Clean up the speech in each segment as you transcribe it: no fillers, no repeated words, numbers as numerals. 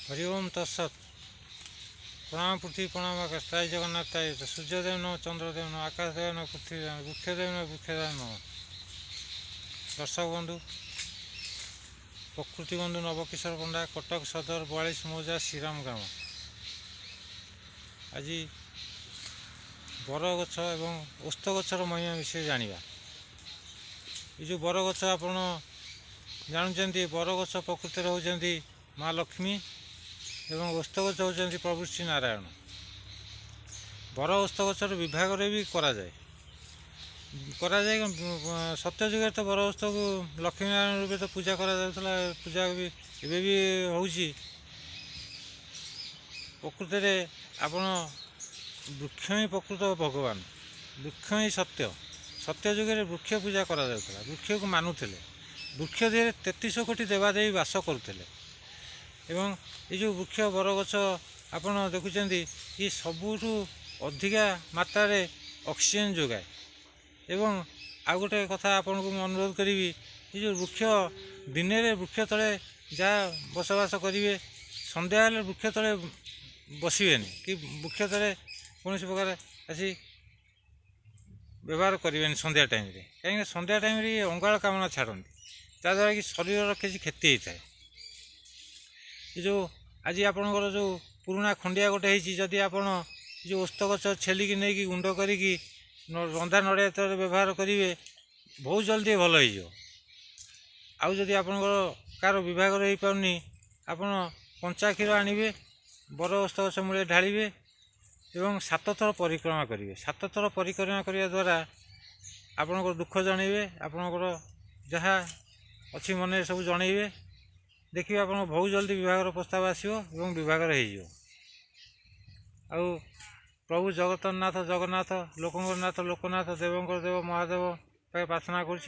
हरि ओम तत्सत। प्रणाम पृथ्वी प्रणाम आकाश, ताई जगन्नाथ ताई। सूर्यदेव नम, चंद्रदेव नम, आकाशदेव नम, पृथ्वीदेव नम, वृक्षदेव नम, वृक्षदेव नम। दर्शक बंधु, प्रकृति बंधु नवकिशोर पंडा, कटक सदर 42 मौजा श्रीराम ग्राम। आज बरगछ एवं ओस्त गछर महिमा विषय जानिबा। ये जो बरगछ आपण जानते, बरगछ प्रकृति होती माँ लक्ष्मी एवं ओस्त गछ होती प्रभु श्री नारायण। बर ओस्त गछर विभाग भी कराए सत्य जुगे तो बर ओस्त को लक्ष्मी नारायण रूपे तो पूजा करा पूजा भी एवं भी होची। प्रकृति में आपण वृक्ष ही प्रकृत भगवान, वृक्ष ही सत्य। सत्य जुगे वृक्ष पूजा करा वृक्ष को मानुले, वृक्ष देह 33 कोटी देवादेवी बास करुले। एवं ये जो वृक्ष बरगछ आपण देखुं ये सबुठ अधिका मात्रा ऑक्सीजन जोगाए। एवं आ गोटे कथा आपन को अनुरोध करी, ये जो वृक्ष दिन में वृक्ष तले जहाँ बसवास करेंगे, संध्या वृक्ष तले बसबे कि वृक्ष तले कौन प्रकार आसी व्यवहार करेंगे संध्या टाइम रे। कहीं संध्या टाइम रे अंगाल कामना छाड़ती, जहाँद्वारा कि शरीर किसी क्षति होता है। ये जो आज आपणकर जो पुराना खंडिया गोटे होती, आप जो ओस्त गछ छेलिकी नहीं गुंड करी रंधा नड़िया तेल व्यवहार करेंगे, बहुत जल्दी भल हो। आउ जदि आपणकर कार विभाग हो पारनी, आप कंचा क्षीर आणवे, बर ओस्त गछ मूले ढालिबे एवं 7 थर परिक्रमा करेंगे। 7 थर परिक्रमा करने द्वारा आपणकर दुख जनइबे, आपणकर जहाँ अच्छी मन सब जनइबे, देखिए आप बहुत जल्दी विभाग प्रस्ताव आसो और विभाग हो। प्रभु जगतनाथ जगन्नाथ, लोकनाथ लोकनाथ, देवंकर देव महादेव प्रार्थना कर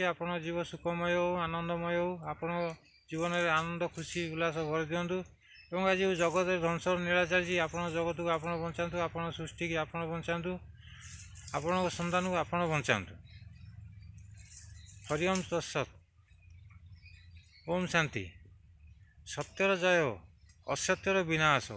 जीव सुखमय हो, आनंदमय हो, आप जीवन में आनंद खुशी उल्लास भर दिंतु। और आज जगत ध्वंस नीला चलती, आप जगत को आप बचातु, आप सृष्टि की आप बचातु, आपण संतान को आप बचातु। हरि ओम तत्सत। ओम शांति। सत्यर जय, असत्यर विनाश।